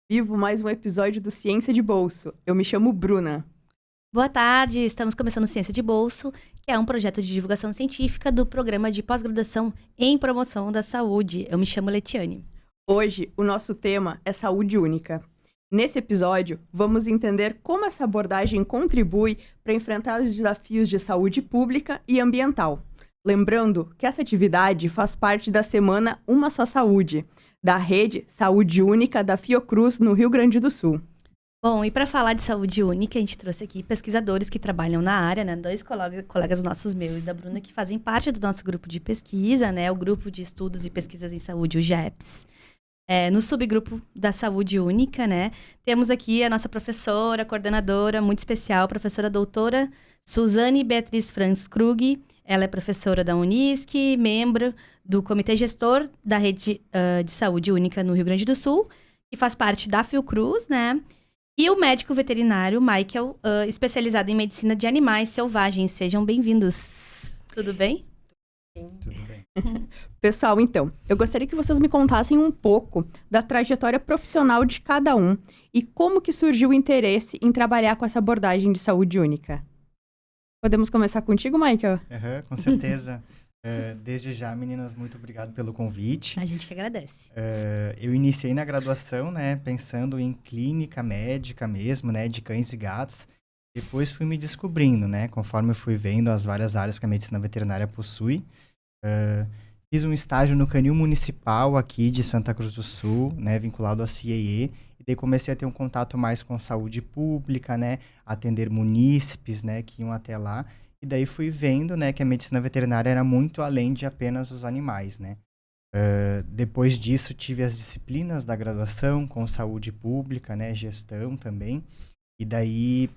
Vivo mais um episódio do Ciência de Bolso. Eu me chamo Bruna. Boa tarde, estamos começando Ciência de Bolso, que é um projeto de divulgação científica do Programa de Pós-Graduação em Promoção da Saúde. Eu me chamo Letiane. Hoje, o nosso tema é saúde única. Nesse episódio, vamos entender como essa abordagem contribui para enfrentar os desafios de saúde pública e ambiental. Lembrando que essa atividade faz parte da semana Uma Só Saúde, da Rede Saúde Única da Fiocruz, no Rio Grande do Sul. Bom, e para falar de saúde única, a gente trouxe aqui pesquisadores que trabalham na área, né? Dois colegas nossos, meus e da Bruna, que fazem parte do nosso grupo de pesquisa, né? O Grupo de Estudos e Pesquisas em Saúde, o GEPS. No subgrupo da saúde única, né? Temos aqui a nossa professora, coordenadora muito especial, professora doutora Suzane Beatriz Franz Krug. Ela é professora da Unisc, membro do Comitê Gestor da Rede de Saúde Única no Rio Grande do Sul, que faz parte da Fiocruz, né? E o médico veterinário Michael, especializado em medicina de animais selvagens. Sejam bem-vindos. Tudo bem? Tudo bem. Pessoal, então, eu gostaria que vocês me contassem um pouco da trajetória profissional de cada um e como que surgiu o interesse em trabalhar com essa abordagem de saúde única. Podemos começar contigo, Michael? Com certeza. Desde já, meninas, muito obrigado pelo convite. A gente que agradece. Eu iniciei na graduação, né, pensando em clínica médica mesmo, né, de cães e gatos. Depois fui me descobrindo, né, conforme eu fui vendo as várias áreas que a medicina veterinária possui. Fiz um estágio no Canil Municipal aqui de Santa Cruz do Sul, né, vinculado à CIEE. E daí comecei a ter um contato mais com saúde pública, né, atender munícipes, né, que iam até lá. E daí fui vendo, né, que a medicina veterinária era muito além de apenas os animais, né. Depois disso, tive as disciplinas da graduação com saúde pública, né, gestão também. E daí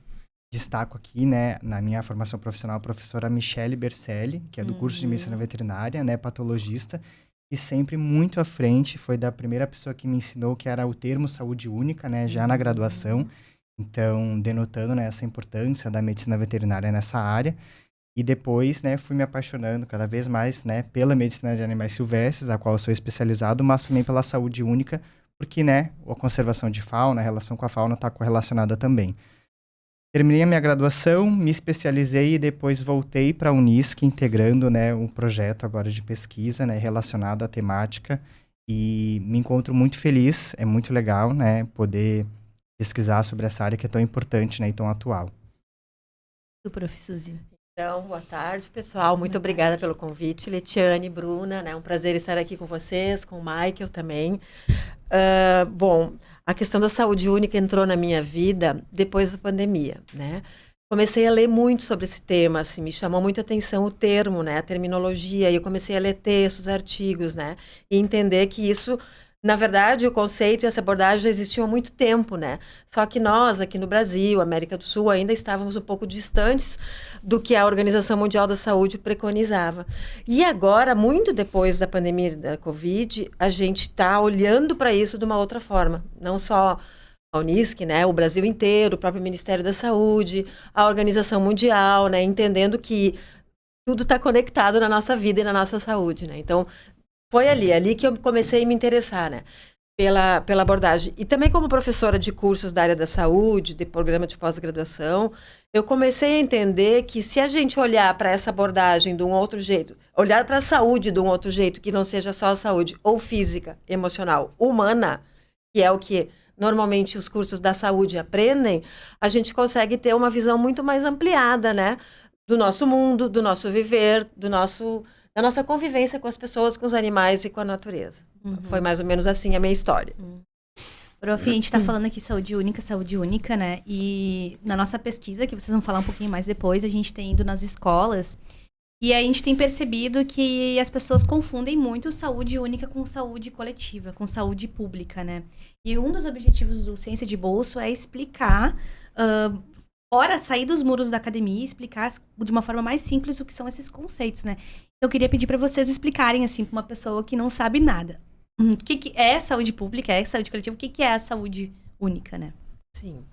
destaco aqui, né, na minha formação profissional, a professora Michele Bercelli, que é do curso de medicina veterinária, né, patologista, e sempre muito à frente, foi da primeira pessoa que me ensinou que era o termo saúde única, né, já na graduação. Então, denotando, né, essa importância da medicina veterinária nessa área. E depois, né, fui me apaixonando cada vez mais, né, pela medicina de animais silvestres, a qual eu sou especializado, mas também pela saúde única, porque, né, a conservação de fauna, a relação com a fauna está correlacionada também. Terminei a minha graduação, me especializei e depois voltei para a Unisc, integrando, né, um projeto agora de pesquisa, né, relacionado à temática. E me encontro muito feliz, é muito legal, né, poder pesquisar sobre essa área que é tão importante, né, e tão atual. Do Prof. Suzy. Então, boa tarde, pessoal. Muito obrigada pelo convite. Letiane, Bruna, né? Um prazer estar aqui com vocês, com o Michael também. Bom, a questão da saúde única entrou na minha vida depois da pandemia, né? Comecei a ler muito sobre esse tema, assim, me chamou muito a atenção o termo, né? A terminologia, e eu comecei a ler textos, artigos, né? E entender que isso, na verdade, o conceito e essa abordagem já existiam há muito tempo, né? Só que nós, aqui no Brasil, América do Sul, ainda estávamos um pouco distantes do que a Organização Mundial da Saúde preconizava. E agora, muito depois da pandemia da Covid, a gente está olhando para isso de uma outra forma. Não só a Unisc, né? O Brasil inteiro, o próprio Ministério da Saúde, a Organização Mundial, né? Entendendo que tudo está conectado na nossa vida e na nossa saúde, né? Então, foi ali que eu comecei a me interessar, né? Pela abordagem. E também como professora de cursos da área da saúde, de programa de pós-graduação, eu comecei a entender que se a gente olhar para essa abordagem de um outro jeito, olhar para a saúde de um outro jeito, que não seja só a saúde ou física, emocional, humana, que é o que normalmente os cursos da saúde aprendem, a gente consegue ter uma visão muito mais ampliada, né? Do nosso mundo, do nosso viver, da nossa convivência com as pessoas, com os animais e com a natureza. Foi mais ou menos assim a minha história. Prof, a gente tá falando aqui saúde única, né? E na nossa pesquisa, que vocês vão falar um pouquinho mais depois, a gente tem ido nas escolas e a gente tem percebido que as pessoas confundem muito saúde única com saúde coletiva, com saúde pública, né? E um dos objetivos do Ciência de Bolso é explicar, fora sair dos muros da academia e explicar de uma forma mais simples o que são esses conceitos, né? Eu queria pedir para vocês explicarem, assim, para uma pessoa que não sabe nada. O que é saúde pública, é saúde coletiva, o que é a saúde única, né? Sim.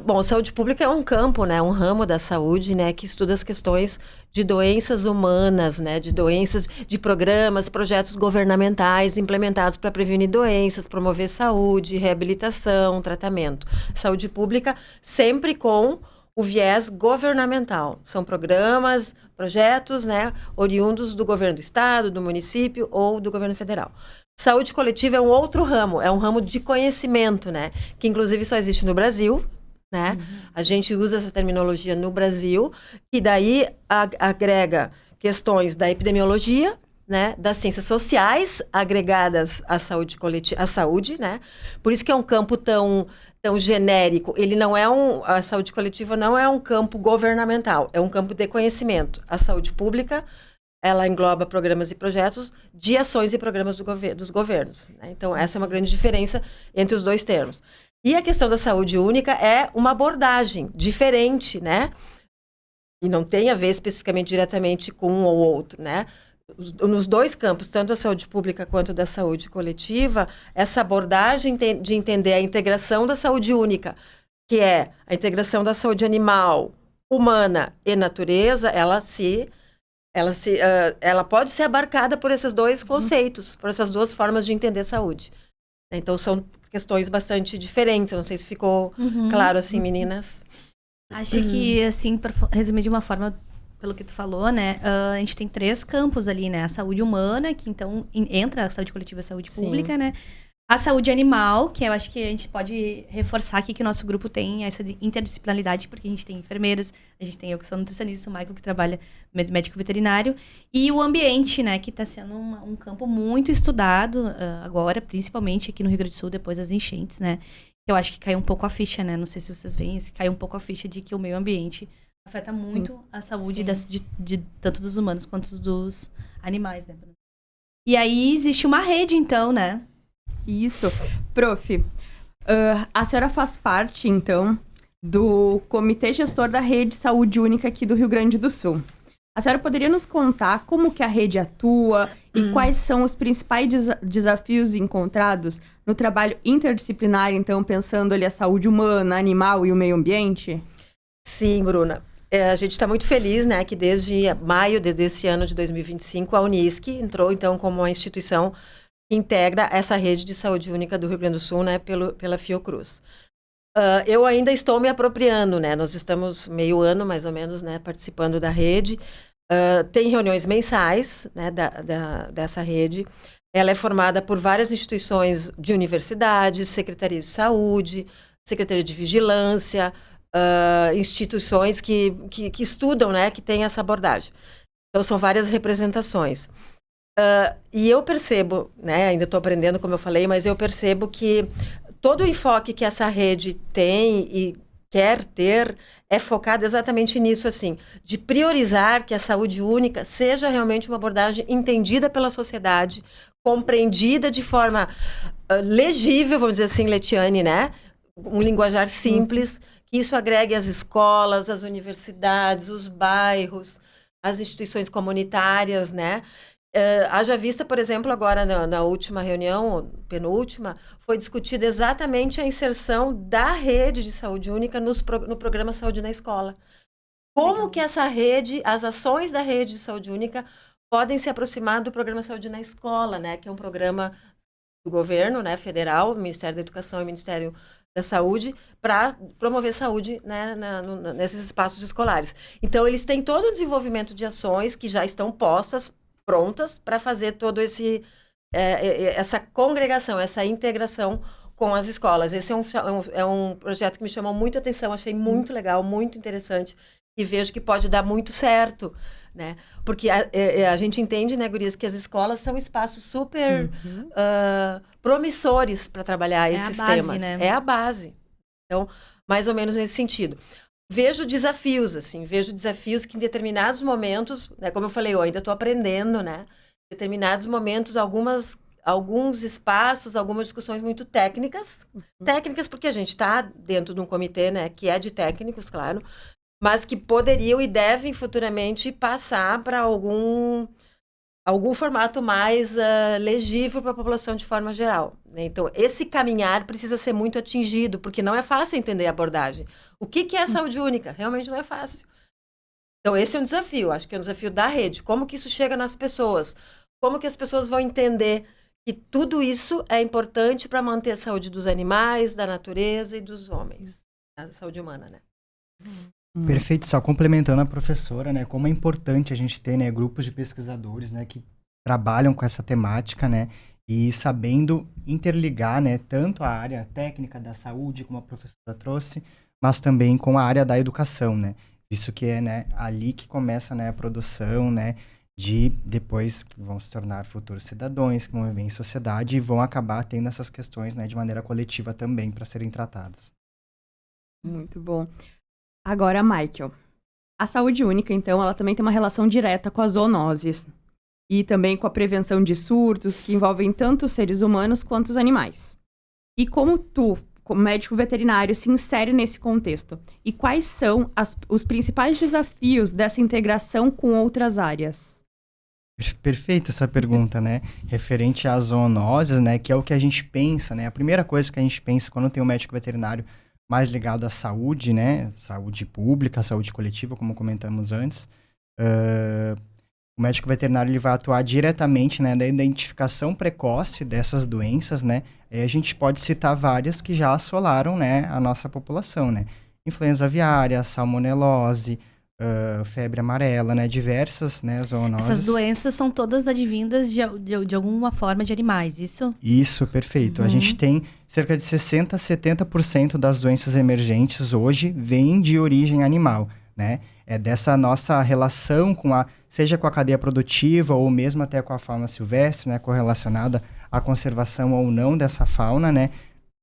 Bom, saúde pública é um campo, né, um ramo da saúde, né, que estuda as questões de doenças humanas, né, de doenças, de programas, projetos governamentais implementados para prevenir doenças, promover saúde, reabilitação, tratamento. Saúde pública sempre com o viés governamental. São programas, projetos, né, oriundos do governo do estado, do município ou do governo federal. Saúde coletiva é um outro ramo, é um ramo de conhecimento, né, que inclusive só existe no Brasil. Né? A gente usa essa terminologia no Brasil, e daí agrega questões da epidemiologia, né? Das ciências sociais agregadas à saúde coletiva, à saúde, né? Por isso que é um campo tão genérico. Ele não é a saúde coletiva não é um campo governamental, é um campo de conhecimento. A saúde pública, ela engloba programas e projetos de ações e programas dos governos. Né? Então, essa é uma grande diferença entre os dois termos. E a questão da saúde única é uma abordagem diferente, né? E não tem a ver especificamente diretamente com um ou outro, né? Nos dois campos, tanto da saúde pública quanto da saúde coletiva, essa abordagem de entender a integração da saúde única, que é a integração da saúde animal, humana e natureza, ela pode ser abarcada por esses dois conceitos, por essas duas formas de entender saúde. Então, são questões bastante diferentes. Eu não sei se ficou claro assim, meninas. Acho que, assim, para resumir de uma forma, pelo que tu falou, né? A gente tem 3 campos ali, né? A saúde humana, que então entra a saúde coletiva e a saúde pública, né? A saúde animal, que eu acho que a gente pode reforçar aqui que o nosso grupo tem essa interdisciplinaridade, porque a gente tem enfermeiras, a gente tem eu que sou nutricionista, o Michael que trabalha médico veterinário, e o ambiente, né, que está sendo um campo muito estudado agora, principalmente aqui no Rio Grande do Sul, depois das enchentes, né, eu acho que caiu um pouco a ficha, né, não sei se vocês veem, caiu um pouco a ficha de que o meio ambiente afeta muito a saúde de tanto dos humanos quanto dos animais, né. E aí existe uma rede, então, né. Isso. Prof, a senhora faz parte, então, do Comitê Gestor da Rede Saúde Única aqui do Rio Grande do Sul. A senhora poderia nos contar como que a rede atua e quais são os principais desafios encontrados no trabalho interdisciplinar, então, pensando ali a saúde humana, animal e o meio ambiente? Sim, Bruna. A gente está muito feliz, né, que desde maio desse ano de 2025, a Unisc entrou, então, como uma instituição integra essa rede de saúde única do Rio Grande do Sul, né, pela Fiocruz. Eu ainda estou me apropriando, né, nós estamos meio ano, mais ou menos, né, participando da rede. Tem reuniões mensais, né, dessa rede. Ela é formada por várias instituições de universidades, Secretaria de Saúde, Secretaria de Vigilância, instituições que estudam, né, que têm essa abordagem. Então, são várias representações. E eu percebo, né, ainda estou aprendendo, como eu falei, mas eu percebo que todo o enfoque que essa rede tem e quer ter é focado exatamente nisso, assim, de priorizar que a saúde única seja realmente uma abordagem entendida pela sociedade, compreendida de forma legível, vamos dizer assim, Letiane, né? Um linguajar simples, que isso agregue as escolas, as universidades, os bairros, as instituições comunitárias, né? Haja vista, por exemplo, agora na última reunião, penúltima, foi discutida exatamente a inserção da rede de saúde única no programa Saúde na Escola. Como que essa rede, as ações da rede de saúde única podem se aproximar do programa Saúde na Escola, né, que é um programa do governo, né, federal, Ministério da Educação e Ministério da Saúde, para promover saúde, né, nesses espaços escolares. Então, eles têm todo um desenvolvimento de ações que já estão prontas para fazer todo essa congregação, essa integração com as escolas. Esse é um projeto que me chamou muito a atenção, achei muito legal, muito interessante, e vejo que pode dar muito certo, né? Porque a gente entende, né, gurias, que as escolas são espaços super promissores para trabalhar esses temas. Né? É a base. Então, mais ou menos nesse sentido. Vejo desafios que em determinados momentos, né, como eu falei, eu ainda estou aprendendo, né? Em determinados momentos, alguns espaços, algumas discussões muito técnicas. Técnicas porque a gente está dentro de um comitê, né, que é de técnicos, claro, mas que poderiam e devem futuramente passar para algum algum formato mais legível para a população de forma geral, né? Então, esse caminhar precisa ser muito atingido, porque não é fácil entender a abordagem. O que é a saúde única? Realmente não é fácil. Então, esse é um desafio, acho que é um desafio da rede. Como que isso chega nas pessoas? Como que as pessoas vão entender que tudo isso é importante para manter a saúde dos animais, da natureza e dos homens, a saúde humana, né? Perfeito, só complementando a professora, né, como é importante a gente ter, né, grupos de pesquisadores, né, que trabalham com essa temática, né, e sabendo interligar, né, tanto a área técnica da saúde, como a professora trouxe, mas também com a área da educação, né, isso que é, né, ali que começa, né, a produção, né, de depois que vão se tornar futuros cidadãos, que vão viver em sociedade e vão acabar tendo essas questões, né, de maneira coletiva também para serem tratadas. Muito bom. Agora, Michael. A saúde única, então, ela também tem uma relação direta com as zoonoses e também com a prevenção de surtos que envolvem tanto os seres humanos quanto os animais. E como tu, como médico veterinário, se insere nesse contexto? E quais são os principais desafios dessa integração com outras áreas? Perfeita essa pergunta, né? Referente às zoonoses, né? Que é o que a gente pensa, né? A primeira coisa que a gente pensa quando tem um médico veterinário mais ligado à saúde, né? Saúde pública, saúde coletiva, como comentamos antes. O médico veterinário ele vai atuar diretamente, né, na identificação precoce dessas doenças, né? E a gente pode citar várias que já assolaram, né, a nossa população, né? Influenza aviária, salmonelose, febre amarela, né? Diversas, né, zoonoses. Essas doenças são todas advindas de alguma forma de animais, isso? Isso, perfeito. A gente tem cerca de 60% a 70% das doenças emergentes hoje vêm de origem animal, né? É dessa nossa relação seja com a cadeia produtiva ou mesmo até com a fauna silvestre, né? Correlacionada à conservação ou não dessa fauna, né?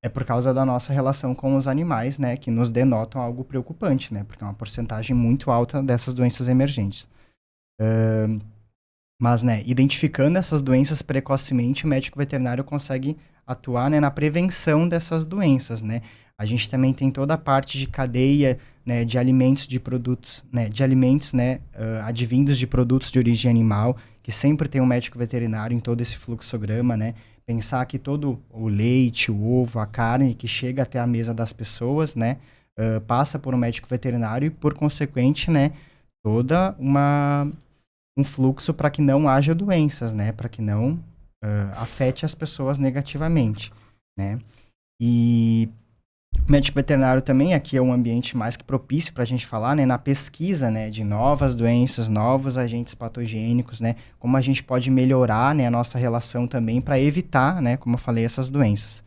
É por causa da nossa relação com os animais, né? Que nos denotam algo preocupante, né? Porque é uma porcentagem muito alta dessas doenças emergentes. Mas, né, identificando essas doenças precocemente, o médico veterinário consegue atuar, né, na prevenção dessas doenças, né? A gente também tem toda a parte de cadeia, né, de alimentos, de produtos, né, de alimentos, né, advindos de produtos de origem animal, que sempre tem um médico veterinário em todo esse fluxograma, né? Pensar que todo o leite, o ovo, a carne que chega até a mesa das pessoas, né, passa por um médico veterinário e, por consequente, né, toda um fluxo para que não haja doenças, né? Para que não afete as pessoas negativamente, né? E o médico veterinário também aqui é um ambiente mais que propício para a gente falar, né? Na pesquisa, né? De novas doenças, novos agentes patogênicos, né? Como a gente pode melhorar, né? A nossa relação também para evitar, né? Como eu falei, essas doenças.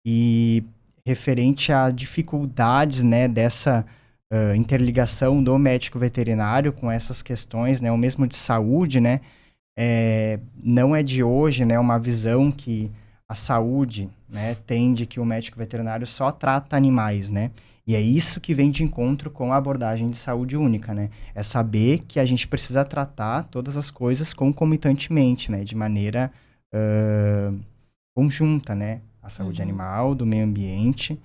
E referente a dificuldades, né? Dessa interligação do médico veterinário com essas questões, né, ou mesmo de saúde, né, não é de hoje, né, uma visão que a saúde, né, tem de que o médico veterinário só trata animais, né, e é isso que vem de encontro com a abordagem de saúde única, né, é saber que a gente precisa tratar todas as coisas concomitantemente, né, de maneira conjunta, né, a saúde animal, do meio ambiente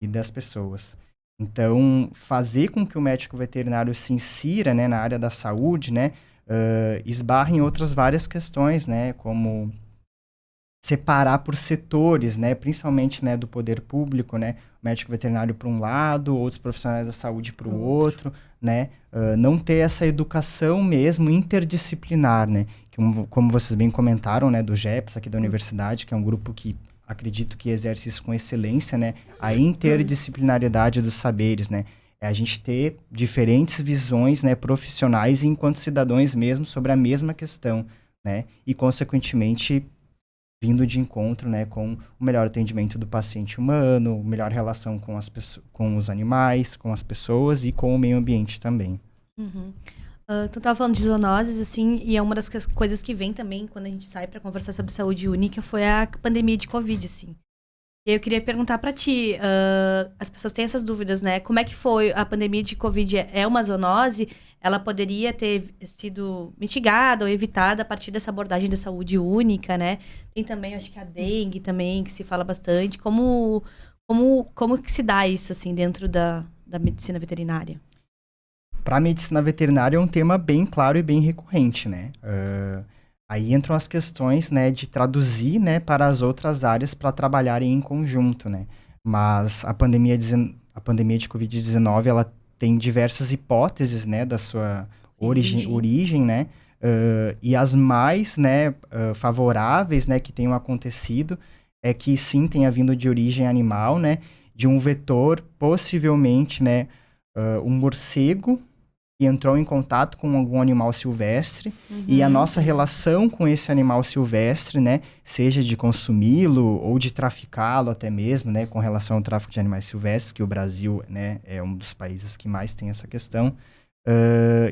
e das pessoas. Então, fazer com que o médico veterinário se insira, né, na área da saúde, né, esbarra em outras várias questões, né, como separar por setores, né, principalmente, né, do poder público, né, o médico veterinário para um lado, outros profissionais da saúde para o outro, né, não ter essa educação mesmo interdisciplinar, né, que, como vocês bem comentaram, né, do GEPS aqui da universidade, que é um grupo que acredito que exerce isso com excelência, né? A interdisciplinaridade dos saberes, né? É a gente ter diferentes visões, né, profissionais enquanto cidadãos mesmo sobre a mesma questão, né? E, consequentemente, vindo de encontro, né, com o melhor atendimento do paciente humano, melhor relação com com os animais, com as pessoas e com o meio ambiente também. Tu tava falando de zoonoses, assim, e é uma das coisas que vem também quando a gente sai para conversar sobre saúde única foi a pandemia de Covid, assim. E aí eu queria perguntar para ti, as pessoas têm essas dúvidas, né? Como é que foi a pandemia de Covid? É uma zoonose? Ela poderia ter sido mitigada ou evitada a partir dessa abordagem da saúde única, né? Tem também, acho que a dengue também, que se fala bastante. Como que se dá isso, assim, dentro da medicina veterinária? Para a medicina veterinária é um tema bem claro e bem recorrente, né? Aí entram as questões, né, de traduzir, né, para as outras áreas para trabalharem em conjunto, né? Mas a pandemia de Covid-19, ela tem diversas hipóteses, né, da sua origem, né? E as mais, né, favoráveis, né, que tenham acontecido é que sim, tenha vindo de origem animal, né, de um vetor, possivelmente, né, um morcego que entrou em contato com algum animal silvestre e a nossa relação com esse animal silvestre, né, seja de consumi-lo ou de traficá-lo até mesmo, né, com relação ao tráfico de animais silvestres, que o Brasil, né, é um dos países que mais tem essa questão,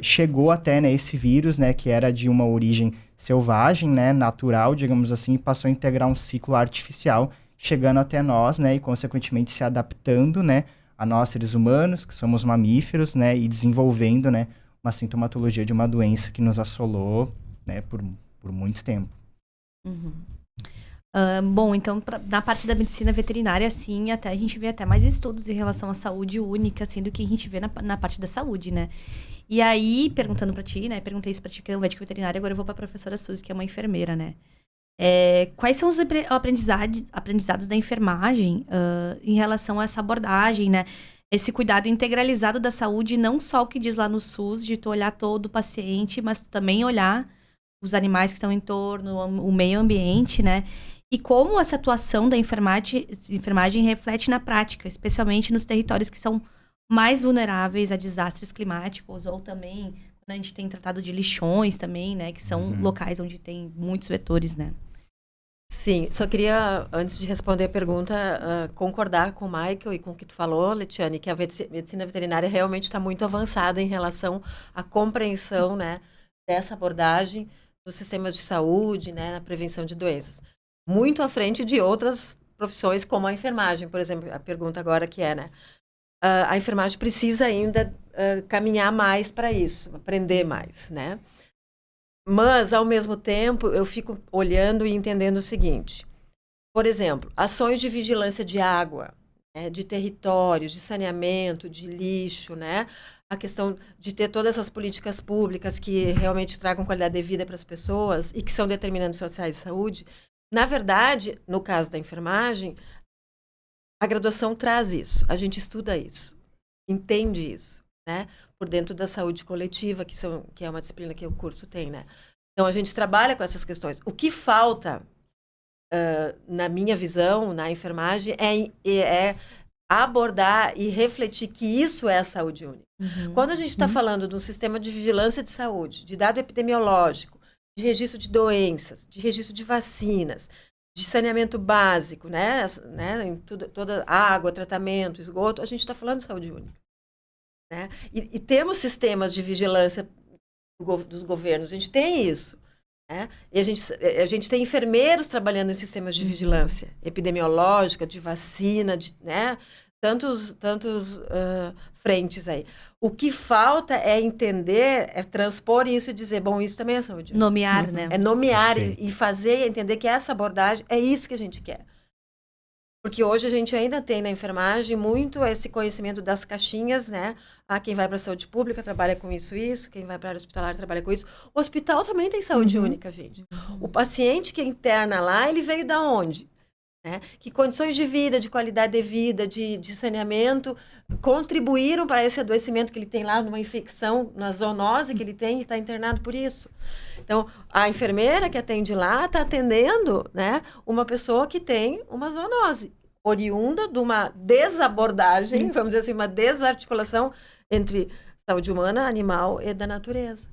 chegou até, né, esse vírus, né, que era de uma origem selvagem, né, natural, digamos assim, e passou a integrar um ciclo artificial, chegando até nós, né, e consequentemente se adaptando, né, a nós, seres humanos, que somos mamíferos, né, e desenvolvendo, né, uma sintomatologia de uma doença que nos assolou, né, por muito tempo. Bom, então, na parte da medicina veterinária, sim, até a gente vê até mais estudos em relação à saúde única, assim, do que a gente vê na parte da saúde, né? E aí, perguntando pra ti, né, perguntei isso pra ti, que é um médico veterinário, agora eu vou pra professora Suzy, que é uma enfermeira, né? Quais são os aprendizados da enfermagem em relação a essa abordagem, né? Esse cuidado integralizado da saúde, não só o que diz lá no SUS, de tu olhar todo o paciente, mas também olhar os animais que estão em torno, o meio ambiente, né? E como essa atuação da enfermagem reflete na prática, especialmente nos territórios que são mais vulneráveis a desastres climáticos, ou também, quando a gente tem tratado de lixões também, né? Que são locais onde tem muitos vetores, né? Sim, só queria, antes de responder a pergunta, concordar com o Michael e com o que tu falou, Letiane, que a medicina veterinária realmente está muito avançada em relação à compreensão, né, dessa abordagem dos sistemas de saúde, né, na prevenção de doenças. Muito à frente de outras profissões, como a enfermagem, por exemplo, a pergunta agora que é, né, a enfermagem precisa ainda caminhar mais para isso, aprender mais, né? Mas, ao mesmo tempo, eu fico olhando e entendendo o seguinte. Por exemplo, ações de vigilância de água, né, de territórios, de saneamento, de lixo, né? A questão de ter todas essas políticas públicas que realmente tragam qualidade de vida para as pessoas e que são determinantes sociais de saúde. Na verdade, no caso da enfermagem, a graduação traz isso. A gente estuda isso, entende isso, né? Por dentro da saúde coletiva, que é uma disciplina que o curso tem, né? Então, a gente trabalha com essas questões. O que falta, na minha visão, na enfermagem, é abordar e refletir que isso é a saúde única. Quando a gente está falando de um sistema de vigilância de saúde, de dado epidemiológico, de registro de doenças, de registro de vacinas, de saneamento básico, né? Em toda água, tratamento, esgoto, a gente está falando de saúde única. Né? E temos sistemas de vigilância dos governos, a gente tem isso. Né? E a gente tem enfermeiros trabalhando em sistemas de vigilância epidemiológica, de vacina, né? tantos frentes aí. O que falta é entender, é transpor isso e dizer, bom, isso também é saúde. Nomear, né? É nomear e fazer, entender que essa abordagem é isso que a gente quer. Porque hoje a gente ainda tem na enfermagem muito esse conhecimento das caixinhas, né? Quem vai para a saúde pública trabalha com isso, quem vai para a área hospitalar trabalha com isso. O hospital também tem saúde única, gente. O paciente que interna lá, ele veio da onde? Né? Que condições de vida, de qualidade de vida, de saneamento, contribuíram para esse adoecimento que ele tem lá, numa infecção, na zoonose que ele tem e está internado por isso. Então, a enfermeira que atende lá está atendendo, né, uma pessoa que tem uma zoonose, oriunda de uma desabordagem, vamos dizer assim, uma desarticulação entre saúde humana, animal e da natureza.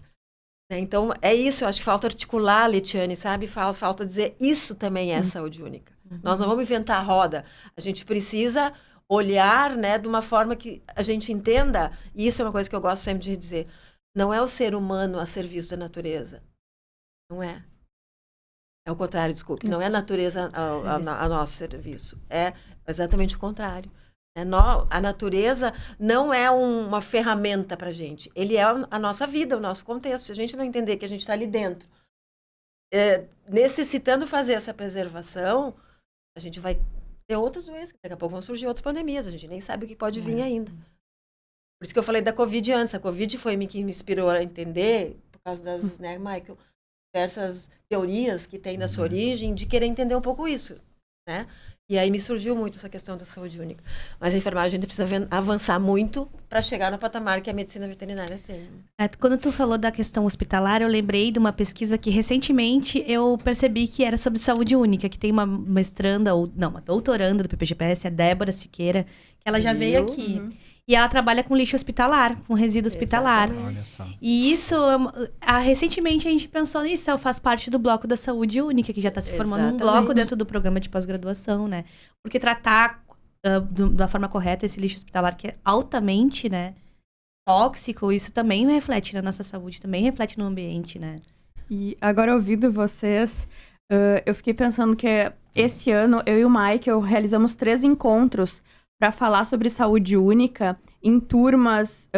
Então, é isso, eu acho que falta articular, Letiane, sabe? Falta dizer, isso também é saúde única. Nós não vamos inventar a roda. A gente precisa olhar, né, de uma forma que a gente entenda, e isso é uma coisa que eu gosto sempre de dizer, não é o ser humano a serviço da natureza. Não é. É o contrário, desculpe. Não é a natureza a nosso serviço. É exatamente o contrário. A natureza não é uma ferramenta para a gente. Ele é a nossa vida, o nosso contexto. Se a gente não entender que a gente está ali dentro, necessitando fazer essa preservação, a gente vai ter outras doenças. Daqui a pouco vão surgir outras pandemias. A gente nem sabe o que pode vir ainda. Por isso que eu falei da Covid antes. A Covid foi que me inspirou a entender, por causa das, né, Michael? diversas teorias que tem da sua origem, de querer entender um pouco isso, né? E aí me surgiu muito essa questão da saúde única. Mas a enfermagem ainda precisa avançar muito para chegar no patamar que a medicina veterinária tem. Quando tu falou da questão hospitalar, eu lembrei de uma pesquisa que recentemente eu percebi que era sobre saúde única, que tem uma mestranda, uma doutoranda do PPGPS, a Débora Siqueira, que ela já veio aqui. E ela trabalha com lixo hospitalar, com resíduo hospitalar. Olha só. E isso, recentemente a gente pensou nisso, faz parte do bloco da saúde única, que já está se formando um bloco dentro do programa de pós-graduação, né? Porque tratar da forma correta esse lixo hospitalar, que é altamente, né, tóxico, isso também reflete na nossa saúde, também reflete no ambiente, né? E agora, ouvindo vocês, eu fiquei pensando que esse ano eu e o Michael realizamos 3 encontros para falar sobre saúde única em turmas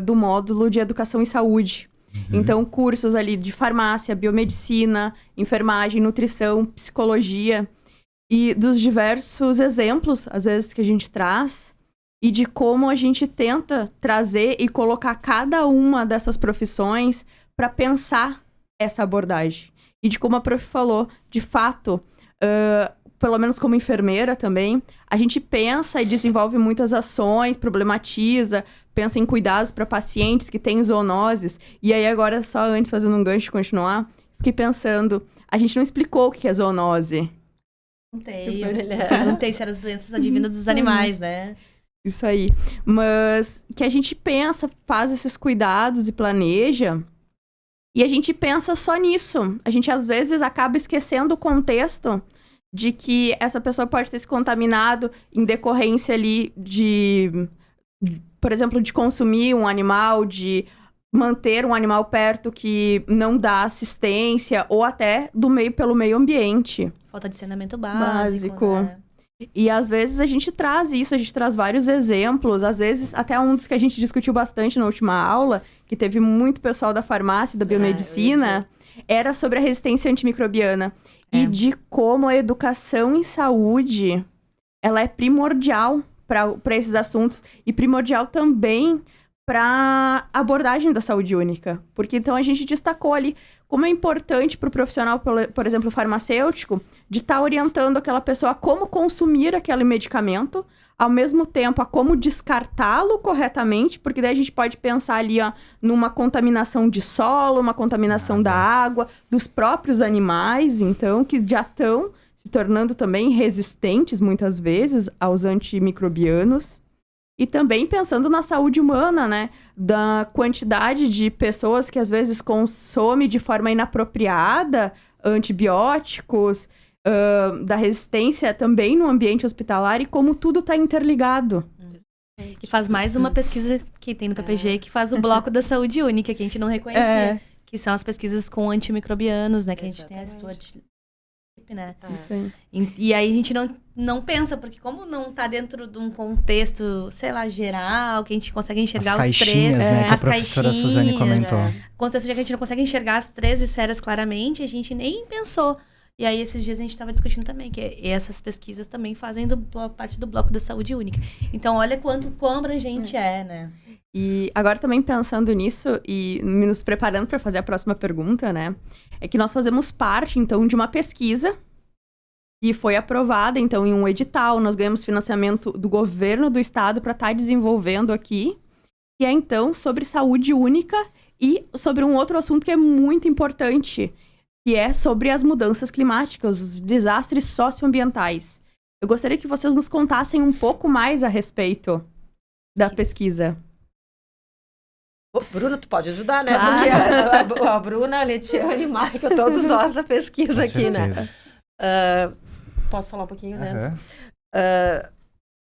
do módulo de educação em saúde. Então, cursos ali de farmácia, biomedicina, enfermagem, nutrição, psicologia. E dos diversos exemplos, às vezes, que a gente traz. E de como a gente tenta trazer e colocar cada uma dessas profissões para pensar essa abordagem. E de como a prof falou, de fato, pelo menos como enfermeira também, a gente pensa e desenvolve muitas ações, problematiza, pensa em cuidados para pacientes que têm zoonoses. E aí agora, só antes, fazendo um gancho de continuar, fiquei pensando, a gente não explicou o que é zoonose. Perguntei se eram as doenças advindas dos animais, né? Isso aí. Mas que a gente pensa, faz esses cuidados e planeja, e a gente pensa só nisso. A gente, às vezes, acaba esquecendo o contexto de que essa pessoa pode ter se contaminado em decorrência ali por exemplo, de consumir um animal, de manter um animal perto que não dá assistência, ou até pelo meio ambiente. Falta de saneamento básico. Né? E às vezes a gente traz isso, a gente traz vários exemplos, às vezes até um dos que a gente discutiu bastante na última aula, que teve muito pessoal da farmácia e da biomedicina, era sobre a resistência antimicrobiana. E de como a educação em saúde, ela é primordial para esses assuntos e primordial também para a abordagem da saúde única. Porque então a gente destacou ali como é importante para o profissional, por exemplo, farmacêutico, de estar orientando aquela pessoa a como consumir aquele medicamento, ao mesmo tempo a como descartá-lo corretamente, porque daí a gente pode pensar ali numa contaminação de solo, uma contaminação da água, dos próprios animais, então, que já estão se tornando também resistentes, muitas vezes, aos antimicrobianos. E também pensando na saúde humana, né? Da quantidade de pessoas que às vezes consomem de forma inapropriada antibióticos, da resistência também no ambiente hospitalar e como tudo está interligado. E faz mais uma pesquisa que tem no PPG, que faz o bloco da saúde única, que a gente não reconhecia. Que são as pesquisas com antimicrobianos, né? Que a gente tem a Stuart, né? E aí a gente não pensa, porque como não tá dentro de um contexto, sei lá, geral, que a gente consegue enxergar as os três... né, que a professora Suzane comentou. Contexto de que a gente não consegue enxergar as 3 esferas claramente, a gente nem pensou. E aí, esses dias a gente estava discutindo também, que essas pesquisas também fazem parte do bloco da saúde única. Então, olha quão abrangente né? E agora também pensando nisso e nos preparando para fazer a próxima pergunta, né? É que nós fazemos parte, então, de uma pesquisa que foi aprovada, então, em um edital. Nós ganhamos financiamento do governo do estado para estar desenvolvendo aqui, que é, então, sobre saúde única e sobre um outro assunto que é muito importante, que é sobre as mudanças climáticas, os desastres socioambientais. Eu gostaria que vocês nos contassem um pouco mais a respeito da pesquisa. Bruna, tu pode ajudar, né? Claro. Porque a Bruna, a Letiane, o Michael, todos nós da pesquisa aqui, né? Posso falar um pouquinho, né?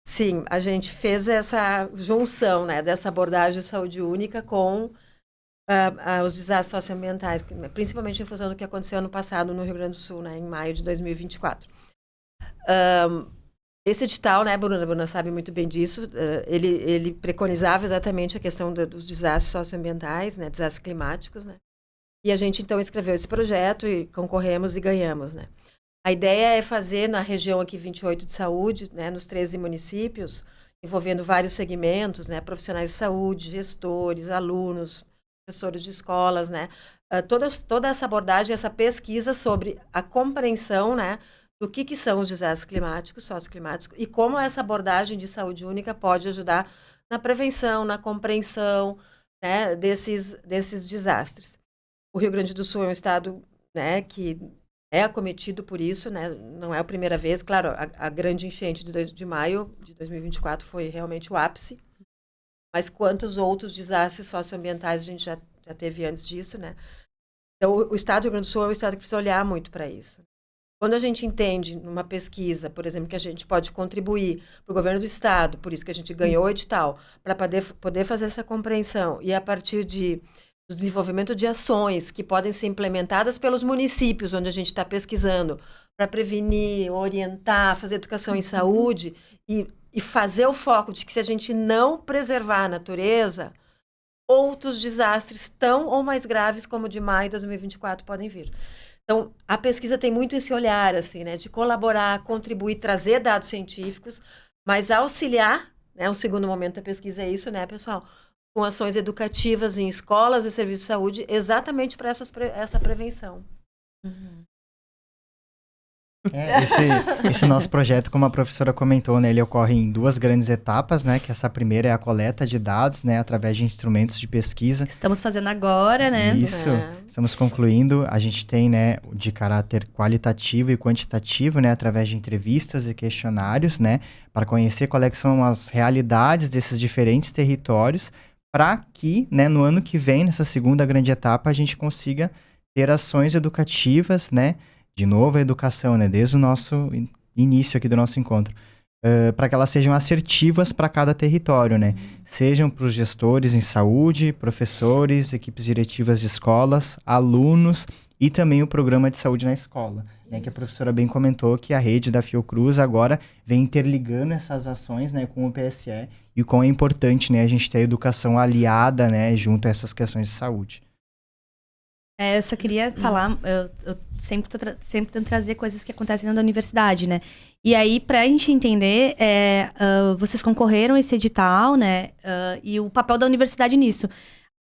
Sim, a gente fez essa junção, né, dessa abordagem de saúde única com os desastres socioambientais, principalmente em função do que aconteceu ano passado no Rio Grande do Sul, né, em maio de 2024. Esse edital, né, Bruna sabe muito bem disso, ele preconizava exatamente a questão dos desastres socioambientais, né, desastres climáticos, né, e a gente então escreveu esse projeto e concorremos e ganhamos, né. A ideia é fazer na região aqui 28 de saúde, né, nos 13 municípios, envolvendo vários segmentos, né, profissionais de saúde, gestores, alunos, professores de escolas, né, toda essa abordagem, essa pesquisa sobre a compreensão, né, do que são os desastres climáticos, socioclimáticos, e como essa abordagem de saúde única pode ajudar na prevenção, na compreensão, né, desses desastres. O Rio Grande do Sul é um estado, né, que é acometido por isso, né, não é a primeira vez. Claro, a grande enchente de maio de 2024 foi realmente o ápice, mas quantos outros desastres socioambientais a gente já teve antes disso, né? Então, o estado do Rio Grande do Sul é um estado que precisa olhar muito para isso. Quando a gente entende, numa pesquisa, por exemplo, que a gente pode contribuir para o governo do estado, por isso que a gente ganhou o edital, para poder fazer essa compreensão, e a partir do desenvolvimento de ações que podem ser implementadas pelos municípios, onde a gente está pesquisando, para prevenir, orientar, fazer educação em saúde, e fazer o foco de que se a gente não preservar a natureza, outros desastres tão ou mais graves como o de maio de 2024 podem vir. Então, a pesquisa tem muito esse olhar, assim, né, de colaborar, contribuir, trazer dados científicos, mas auxiliar, né, um segundo momento da pesquisa é isso, né, pessoal, com ações educativas em escolas e serviços de saúde, exatamente para essa prevenção. Uhum. Esse nosso projeto, como a professora comentou, né, ele ocorre em 2 grandes etapas, né, que essa primeira é a coleta de dados, né, através de instrumentos de pesquisa. Estamos fazendo agora, né? Isso, estamos concluindo. A gente tem, né, de caráter qualitativo e quantitativo, né, através de entrevistas e questionários, né, para conhecer quais são as realidades desses diferentes territórios, para que, né, no ano que vem, nessa segunda grande etapa, a gente consiga ter ações educativas, né, de novo a educação, né, desde o nosso início aqui do nosso encontro, para que elas sejam assertivas para cada território, né? Sejam para os gestores em saúde, professores, equipes diretivas de escolas, alunos e também o programa de saúde na escola, né, que a professora bem comentou que a rede da Fiocruz agora vem interligando essas ações, né, com o PSE, e o quão é importante, né, a gente ter a educação aliada, né, junto a essas questões de saúde. Eu só queria falar, eu sempre tento trazer coisas que acontecem na universidade, né? E aí, pra gente entender, vocês concorreram a esse edital, né? E o papel da universidade nisso.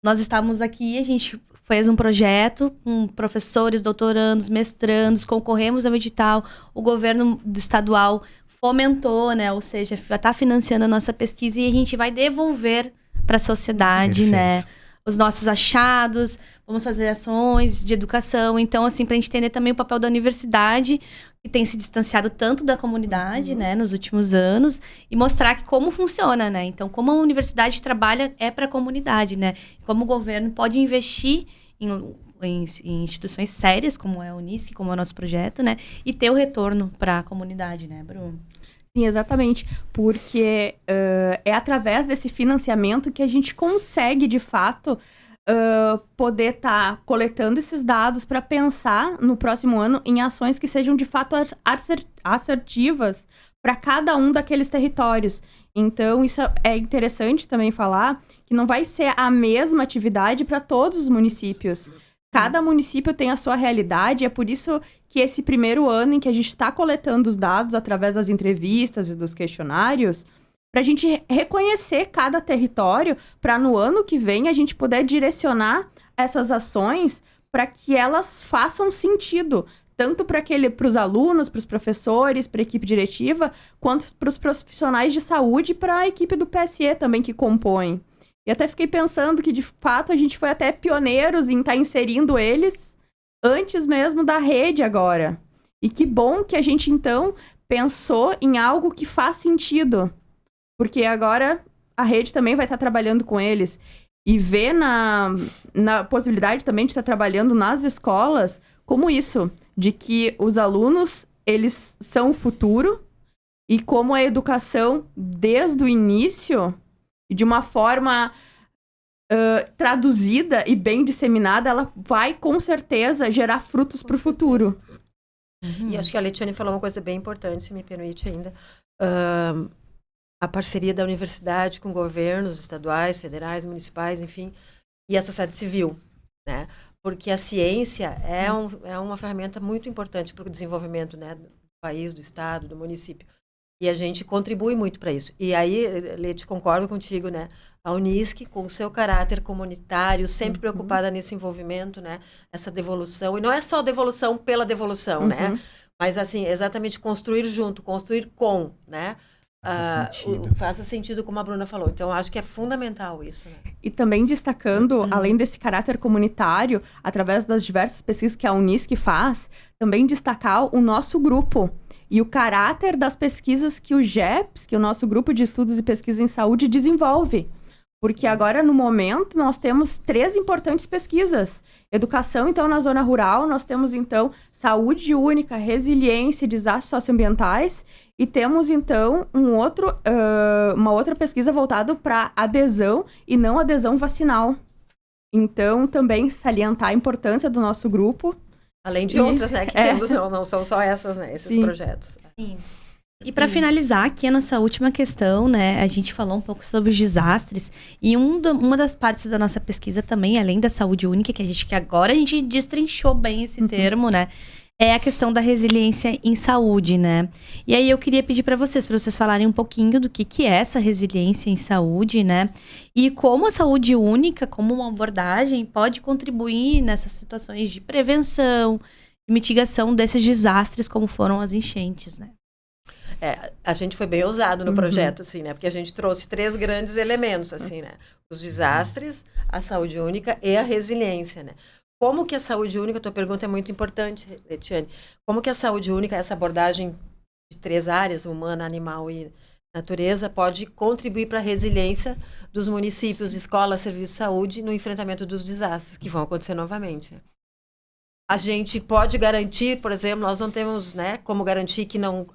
Nós estávamos aqui, a gente fez um projeto com professores, doutorandos, mestrandos, concorremos ao edital, o governo estadual fomentou, né? Ou seja, está financiando a nossa pesquisa e a gente vai devolver para a sociedade, Perfeito. né? Os nossos achados, vamos fazer ações de educação. Então, assim, para a gente entender também o papel da universidade, que tem se distanciado tanto da comunidade, né, nos últimos anos, e mostrar que como funciona, né? Então, como a universidade trabalha para a comunidade, né? Como o governo pode investir em instituições sérias, como é a Unisc, como é o nosso projeto, né? E ter o retorno para a comunidade, né, Bruno? Sim, exatamente, porque é através desse financiamento que a gente consegue, de fato, poder estar coletando esses dados para pensar no próximo ano em ações que sejam, de fato, assertivas para cada um daqueles territórios. Então, isso é interessante também falar que não vai ser a mesma atividade para todos os municípios. Cada município tem a sua realidade, é por isso que esse primeiro ano em que a gente está coletando os dados através das entrevistas e dos questionários, para a gente reconhecer cada território, para no ano que vem a gente poder direcionar essas ações para que elas façam sentido, tanto para os alunos, para os professores, para a equipe diretiva, quanto para os profissionais de saúde e para a equipe do PSE também que compõe. E até fiquei pensando que, de fato, a gente foi até pioneiros em estar inserindo eles antes mesmo da rede agora. E que bom que a gente, então, pensou em algo que faz sentido. Porque agora a rede também vai estar trabalhando com eles. E ver na possibilidade também de estar trabalhando nas escolas como isso, de que os alunos, eles são o futuro, e como a educação, desde o início, de uma forma traduzida e bem disseminada, ela vai, com certeza, gerar frutos para o futuro. E acho que a Letiane falou uma coisa bem importante, se me permite ainda. A parceria da universidade com governos estaduais, federais, municipais, enfim, e a sociedade civil, né? Porque a ciência é uma ferramenta muito importante para o desenvolvimento, né, do país, do estado, do município. E a gente contribui muito para isso. E aí, Leti, concordo contigo, né? A Unisc, com o seu caráter comunitário, sempre preocupada nesse envolvimento, né? Essa devolução. E não é só devolução pela devolução, né? Mas, assim, exatamente construir junto, construir com, né? Faça sentido, como a Bruna falou. Então, acho que é fundamental isso, né? E também destacando, além desse caráter comunitário, através das diversas pesquisas que a Unisc faz, também destacar o nosso grupo e o caráter das pesquisas que o GEPS, que é o nosso grupo de estudos e pesquisa em saúde, desenvolve. Porque agora, no momento, nós temos 3 importantes pesquisas. Educação, então, na zona rural. Nós temos, então, saúde única, resiliência e desastres socioambientais. E temos, então, uma outra pesquisa voltada para adesão e não adesão vacinal. Então, também salientar a importância do nosso grupo. Além de outras, né, que temos, não são só essas, né, esses projetos. Sim. E para finalizar aqui a nossa última questão, né, a gente falou um pouco sobre os desastres e uma das partes da nossa pesquisa também, além da saúde única, que agora a gente destrinchou bem esse termo, né, é a questão da resiliência em saúde, né. E aí eu queria pedir para vocês falarem um pouquinho do que é essa resiliência em saúde, né, e como a saúde única, como uma abordagem, pode contribuir nessas situações de prevenção, de mitigação desses desastres, como foram as enchentes, né. A gente foi bem ousado no projeto, assim, né? Porque a gente trouxe 3 grandes elementos, assim, né? Os desastres, a saúde única e a resiliência, né? Como que a saúde única, tua pergunta é muito importante, Letiane, como que a saúde única, essa abordagem de 3 áreas, humana, animal e natureza, pode contribuir para a resiliência dos municípios, escolas, serviços de saúde no enfrentamento dos desastres que vão acontecer novamente. A gente pode garantir, por exemplo, nós não temos, né, como garantir que não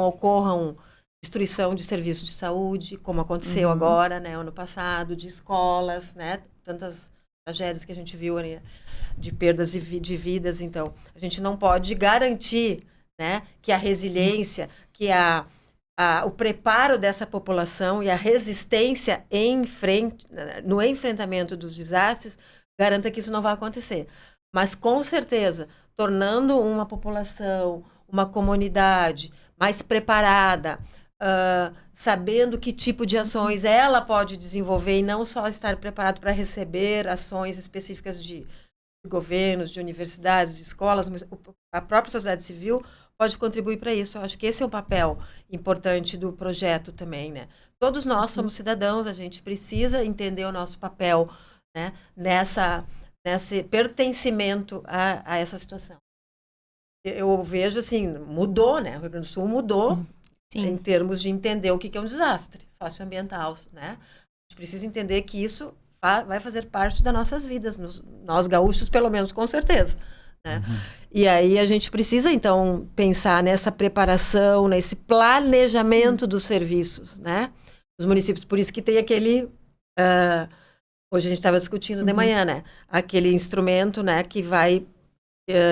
ocorram destruição de serviços de saúde, como aconteceu agora, né, ano passado, de escolas, né, tantas tragédias que a gente viu ali, de perdas de vidas. Então, a gente não pode garantir, né, que a resiliência, que o preparo dessa população e a resistência no enfrentamento dos desastres garanta que isso não vai acontecer. Mas, com certeza, tornando uma população, uma comunidade mais preparada, sabendo que tipo de ações ela pode desenvolver e não só estar preparado para receber ações específicas de governos, de universidades, de escolas, mas a própria sociedade civil pode contribuir para isso. Eu acho que esse é um papel importante do projeto também, né? Todos nós somos cidadãos, a gente precisa entender o nosso papel, né, nesse pertencimento a essa situação. Eu vejo, assim, mudou, né? O Rio Grande do Sul mudou em termos de entender o que é um desastre socioambiental, né? A gente precisa entender que isso vai fazer parte das nossas vidas, nós gaúchos, pelo menos, com certeza, né? E aí a gente precisa, então, pensar nessa preparação, nesse planejamento dos serviços, né? Dos municípios. Por isso que tem aquele... hoje a gente estava discutindo de manhã, né? Aquele instrumento, né, que vai...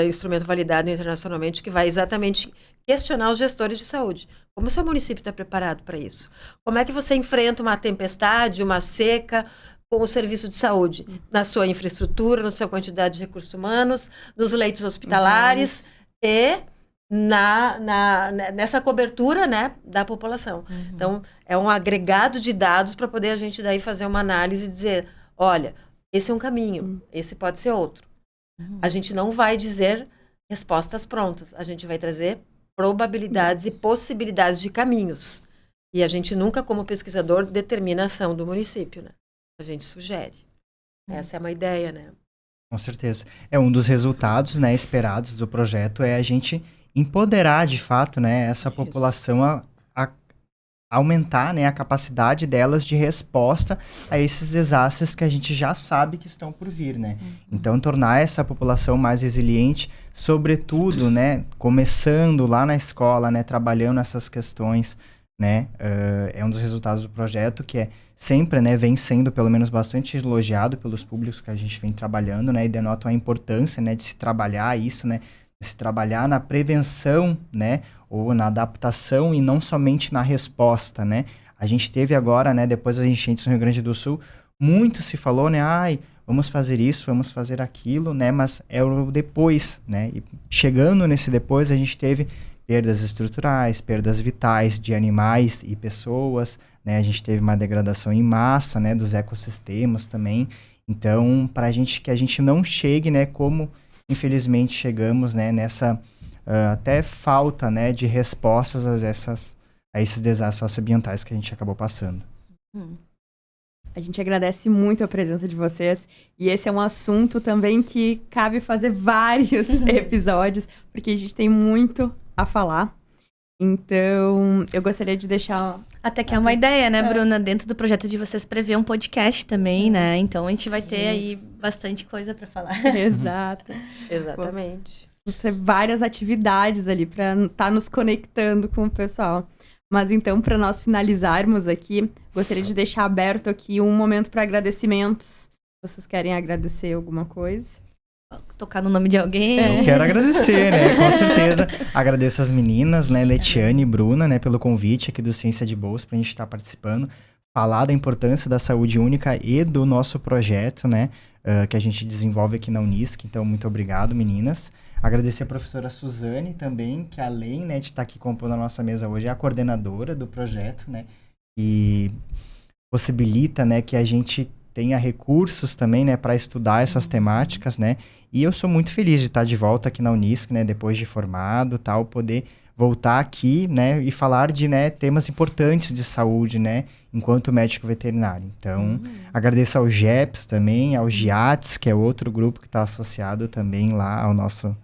instrumento validado internacionalmente, que vai exatamente questionar os gestores de saúde. Como o seu município está preparado para isso? Como é que você enfrenta uma tempestade, uma seca, com o serviço de saúde? Na sua infraestrutura, na sua quantidade de recursos humanos, nos leitos hospitalares e nessa cobertura, né, da população. Então, é um agregado de dados para poder a gente daí fazer uma análise e dizer, olha, esse é um caminho, esse pode ser outro. A gente não vai dizer respostas prontas, a gente vai trazer probabilidades e possibilidades de caminhos. E a gente nunca, como pesquisador, determina a ação do município, né? A gente sugere. Essa é uma ideia, né? Com certeza. Um dos resultados, né, esperados do projeto é a gente empoderar, de fato, né, essa população a aumentar, né, a capacidade delas de resposta a esses desastres que a gente já sabe que estão por vir, né? Então, tornar essa população mais resiliente, sobretudo, né, começando lá na escola, né, trabalhando essas questões, né, é um dos resultados do projeto que sempre, né, vem sendo pelo menos bastante elogiado pelos públicos que a gente vem trabalhando, né, e denotam a importância, né, de se trabalhar isso, né, de se trabalhar na prevenção, né, ou na adaptação e não somente na resposta, né. A gente teve agora, né, depois das enchentes no Rio Grande do Sul, muito se falou, né, vamos fazer isso, vamos fazer aquilo, né, mas é o depois, né, e chegando nesse depois a gente teve perdas estruturais, perdas vitais de animais e pessoas, né? A gente teve uma degradação em massa, né, dos ecossistemas também. Então, para que a gente não chegue, né, como infelizmente chegamos, né, nessa até falta, né, de respostas a esses desastres socioambientais que a gente acabou passando. A gente agradece muito a presença de vocês. E esse é um assunto também que cabe fazer vários episódios, porque a gente tem muito a falar. Então, eu gostaria de deixar... Até que é uma ideia, né, Bruna? Dentro do projeto de vocês prever um podcast também, né? Então, a gente vai ter aí bastante coisa para falar. Exato. Exatamente. Vamos ter várias atividades ali para estar nos conectando com o pessoal. Mas então, para nós finalizarmos aqui, gostaria de deixar aberto aqui um momento para agradecimentos. Vocês querem agradecer alguma coisa? Tocar no nome de alguém. Eu quero agradecer, né? Com certeza. Agradeço as meninas, né? Letiane e Bruna, né? Pelo convite aqui do Ciência de Bolsa para a gente estar participando. Falar da importância da saúde única e do nosso projeto, né? Que a gente desenvolve aqui na Unisc. Então, muito obrigado, meninas. Agradecer a professora Suzane também, que além, né, de estar aqui compondo a nossa mesa hoje, é a coordenadora do projeto, né? E possibilita, né, que a gente tenha recursos também, né, para estudar essas temáticas, né? E eu sou muito feliz de estar de volta aqui na Unisc, né, depois de formado, tal, poder voltar aqui, né, e falar de, né, temas importantes de saúde, né, enquanto médico veterinário. Então, agradeço ao GEPS também, ao GIATS, que é outro grupo que está associado também lá ao nosso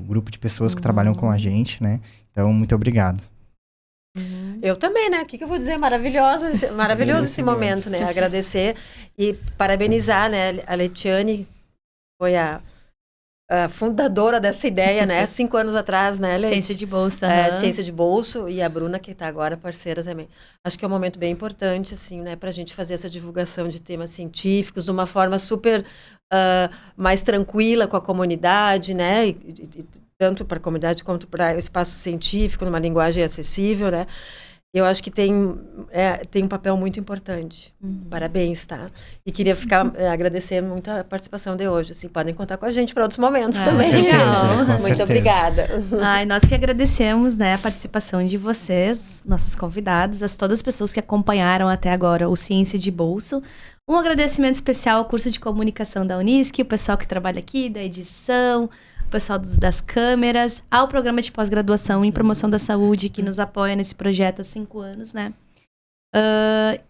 grupo de pessoas que trabalham com a gente, né? Então, muito obrigado. Eu também, né? O que eu vou dizer? Maravilhoso esse momento, né? Agradecer e parabenizar, né? A Letiane foi a fundadora dessa ideia, né? 5 anos atrás, né, Leti? Ciência de Bolsa. Ciência de Bolso, e a Bruna, que está agora parceira também. Acho que é um momento bem importante, assim, né? Para a gente fazer essa divulgação de temas científicos de uma forma super mais tranquila com a comunidade, né? E tanto para a comunidade quanto para o espaço científico, numa linguagem acessível, né? Eu acho que tem um papel muito importante. Parabéns, tá? E queria agradecer muito a participação de hoje. Assim, podem contar com a gente para outros momentos também. Muito obrigada. Ai, nós que agradecemos, né, a participação de vocês, nossas convidadas, todas as pessoas que acompanharam até agora o Ciência de Bolso. Um agradecimento especial ao curso de comunicação da Unisc, o pessoal que trabalha aqui, da edição, o pessoal das câmeras, ao programa de pós-graduação em promoção da saúde, que nos apoia nesse projeto há 5 anos, né?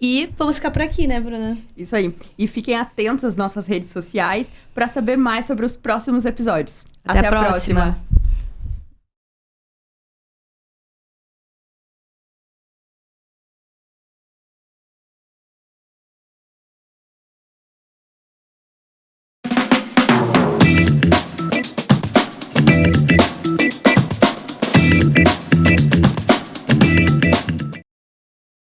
E vamos ficar por aqui, né, Bruna? Isso aí. E fiquem atentos às nossas redes sociais para saber mais sobre os próximos episódios. Até a próxima.